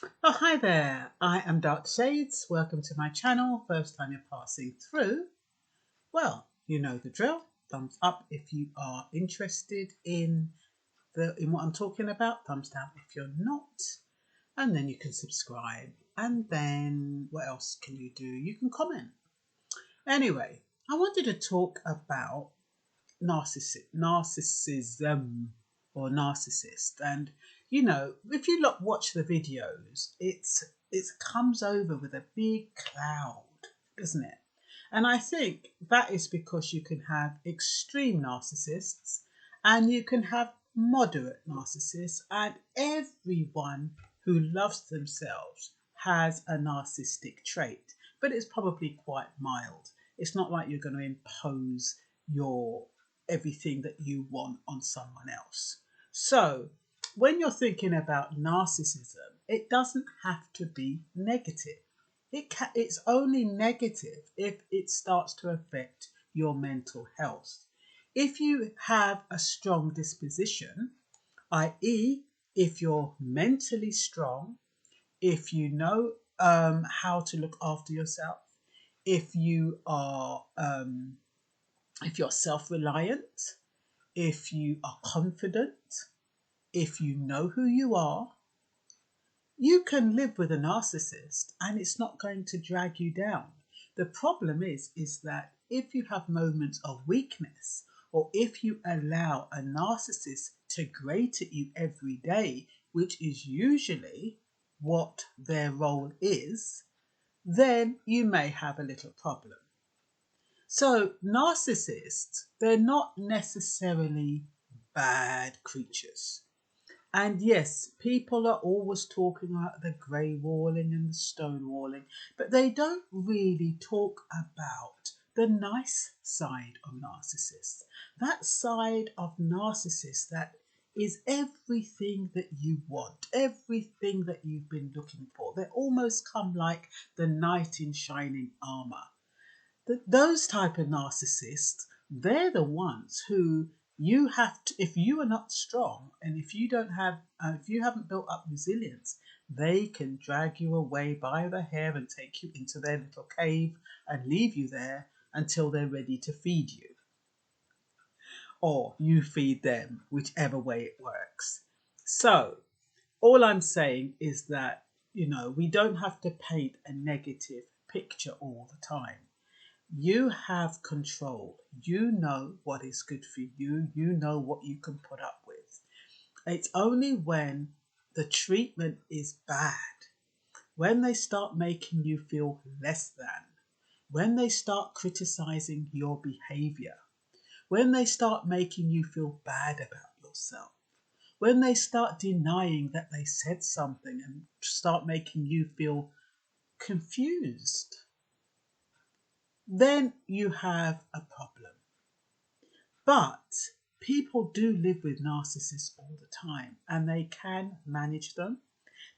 Oh, hi there. I am Dark Shades. Welcome to my channel. First time you're passing through. Well, you know the drill. Thumbs up if you are interested in what I'm talking about. Thumbs down if you're not. And then you can subscribe. And then what else can you do? You can comment. Anyway, I wanted to talk about narcissism or narcissist. And if you watch the videos, it comes over with a big cloud, doesn't it? And I think that is because you can have extreme narcissists and you can have moderate narcissists, and everyone who loves themselves has a narcissistic trait, but it's probably quite mild. It's not like you're going to impose your everything that you want on someone else. So when you're thinking about narcissism, it doesn't have to be negative. It's only negative if it starts to affect your mental health. If you have a strong disposition, i.e., if you're mentally strong, if you know how to look after yourself, if you are if you're self-reliant, if you are confident, if you know who you are, you can live with a narcissist and it's not going to drag you down. The problem is that if you have moments of weakness, or if you allow a narcissist to grate at you every day, which is usually what their role is, then you may have a little problem. So narcissists, they're not necessarily bad creatures. And yes, people are always talking about the grey walling and the stonewalling, but they don't really talk about the nice side of narcissists. That side of narcissists that is everything that you want, everything that you've been looking for. They almost come like the knight in shining armour. Those type of narcissists, they're the ones who you have to, if you are not strong and if you don't have, if you haven't built up resilience, they can drag you away by the hair and take you into their little cave and leave you there until they're ready to feed you. Or you feed them, whichever way it works. So all I'm saying is that, we don't have to paint a negative picture all the time. You have control. You know what is good for you. You know what you can put up with. It's only when the treatment is bad, when they start making you feel less than, when they start criticizing your behavior, when they start making you feel bad about yourself, when they start denying that they said something and start making you feel confused, then you have a problem. But people do live with narcissists all the time and they can manage them,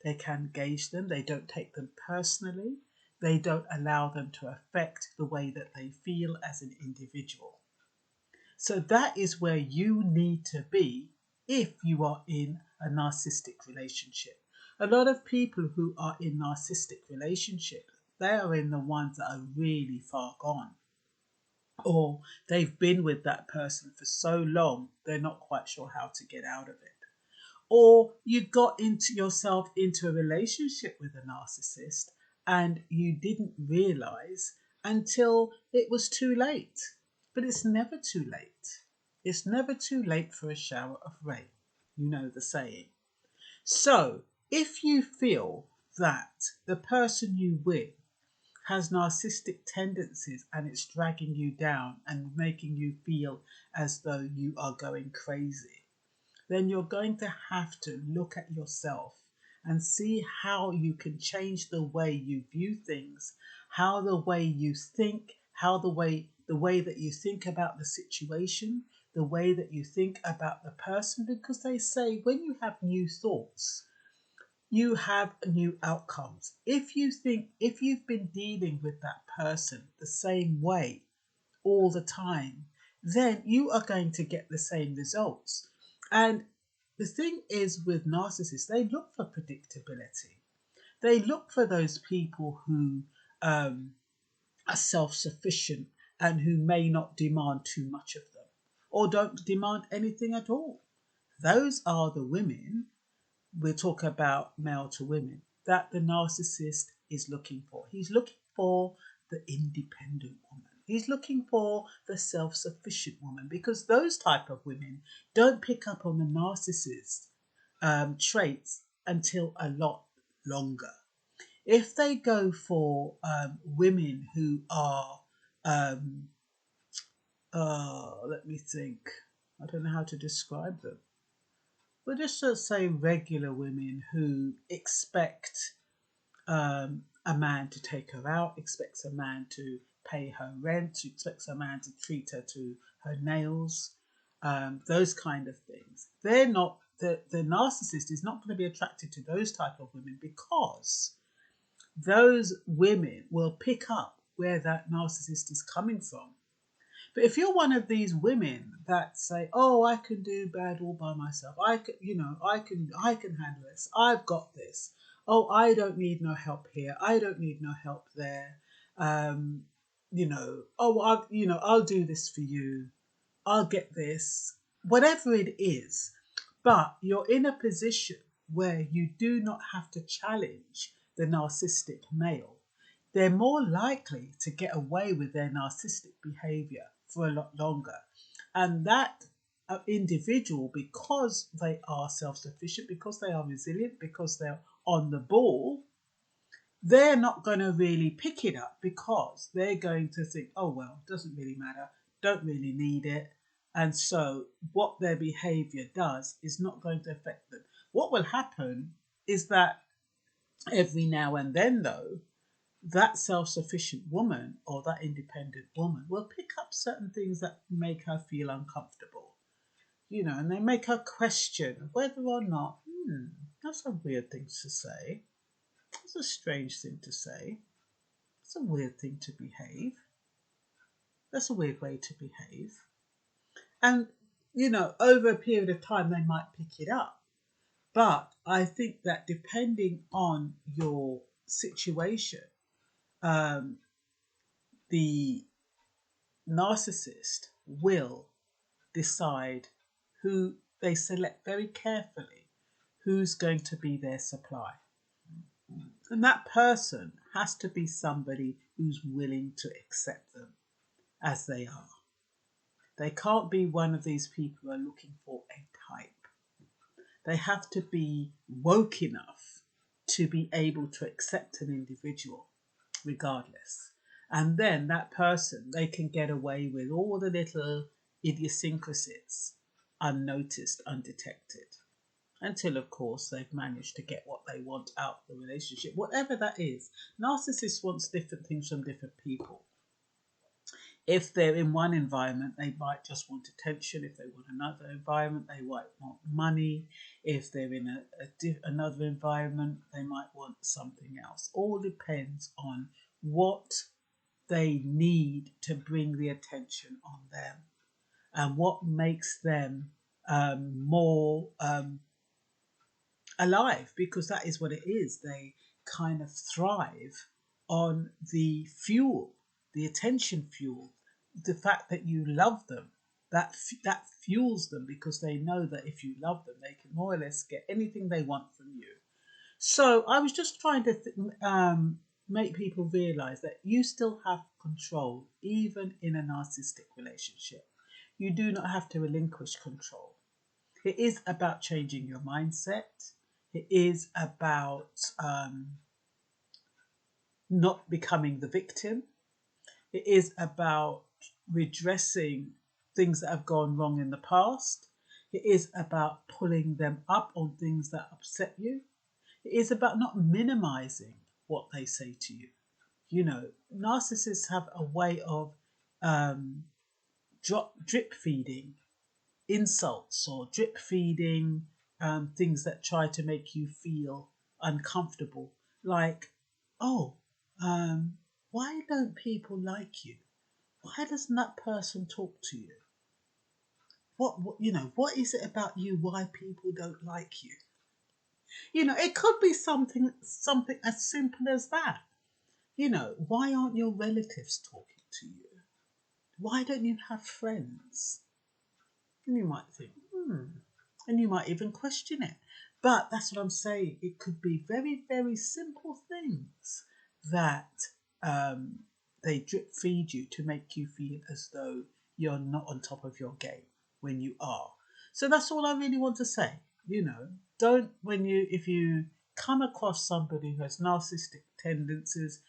they can gauge them, they don't take them personally, they don't allow them to affect the way that they feel as an individual. So that is where you need to be if you are in a narcissistic relationship. A lot of people who are in narcissistic relationships, they are in the ones that are really far gone, or they've been with that person for so long they're not quite sure how to get out of it, or you got into yourself into a relationship with a narcissist and you didn't realize until it was too late. But it's never too late. It's never too late for a shower of rain, you know the saying. So if you feel that the person you with has narcissistic tendencies and it's dragging you down and making you feel as though you are going crazy, then you're going to have to look at yourself and see how you can change the way you view things, how the way you think, how the way that you think about the situation, the way that you think about the person, because they say when you have new thoughts, you have new outcomes. If you've been dealing with that person the same way all the time, then you are going to get the same results. And the thing is with narcissists, they look for predictability. They look for those people who are self-sufficient and who may not demand too much of them or don't demand anything at all. Those are the women, we'll talk about male to women, that the narcissist is looking for. He's looking for the independent woman. He's looking for the self-sufficient woman, because those type of women don't pick up on the narcissist traits until a lot longer. If they go for women who are, let me think, I don't know how to describe them. But just to say regular women who expect a man to take her out, expects a man to pay her rent, expects a man to treat her to her nails, those kind of things. They're not, the narcissist is not going to be attracted to those type of women, because those women will pick up where that narcissist is coming from. But if you're one of these women that say, "Oh, I can do bad all by myself. I can, I can handle this. I've got this. Oh, I don't need no help here. I don't need no help there. I'll do this for you. I'll get this." Whatever it is, but you're in a position where you do not have to challenge the narcissistic male. They're more likely to get away with their narcissistic behavior for a lot longer. And that individual, because they are self-sufficient, because they are resilient, because they're on the ball, they're not going to really pick it up, because they're going to think, "Oh, well, doesn't really matter, don't really need it." And so what their behavior does is not going to affect them. What will happen is that every now and then, though, that self-sufficient woman or that independent woman will pick up certain things that make her feel uncomfortable, and they make her question whether or not, that's a weird thing to say. It's a strange thing to say. It's a weird thing to behave. That's a weird way to behave. And, over a period of time, they might pick it up. But I think that depending on your situation, the narcissist will decide who they select very carefully, who's going to be their supply. And that person has to be somebody who's willing to accept them as they are. They can't be one of these people who are looking for a type. They have to be woke enough to be able to accept an individual regardless. And then that person, they can get away with all the little idiosyncrasies unnoticed, undetected, until, of course, they've managed to get what they want out of the relationship, whatever that is. Narcissists want different things from different people. If they're in one environment, they might just want attention. If they want another environment, they might want money. If they're in another environment, they might want something else. All depends on what they need to bring the attention on them and what makes them more alive, because that is what it is. They kind of thrive on the fuel, the attention fuel, the fact that you love them. That fuels them, because they know that if you love them, they can more or less get anything they want from you. So I was just trying to make people realize that you still have control, even in a narcissistic relationship. You do not have to relinquish control. It is about changing your mindset. It is about not becoming the victim. It is about redressing things that have gone wrong in the past. It is about pulling them up on things that upset you. It is about not minimizing what they say to you. Narcissists have a way of drip feeding insults, or drip feeding things that try to make you feel uncomfortable. Like, "Oh, why don't people like you? Why doesn't that person talk to you? What is it about you? Why people don't like you?" You know, it could be something as simple as that. You know, why aren't your relatives talking to you? Why don't you have friends? And you might think, and you might even question it. But that's what I'm saying. It could be very, very simple things that um, they drip feed you to make you feel as though you're not on top of your game when you are. So that's all I really want to say. You know, don't if you come across somebody who has narcissistic tendencies,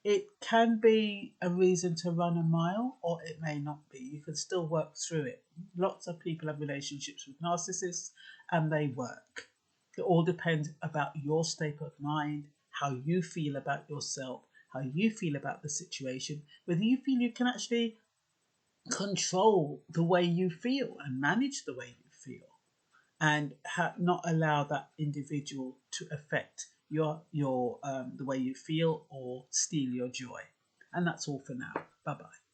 it can be a reason to run a mile, or it may not be. You can still work through it. Lots of people have relationships with narcissists and they work. It all depends about your state of mind, how you feel about yourself, how you feel about the situation, whether you feel you can actually control the way you feel and manage the way you feel, and not allow that individual to affect your the way you feel or steal your joy. And that's all for now. Bye bye.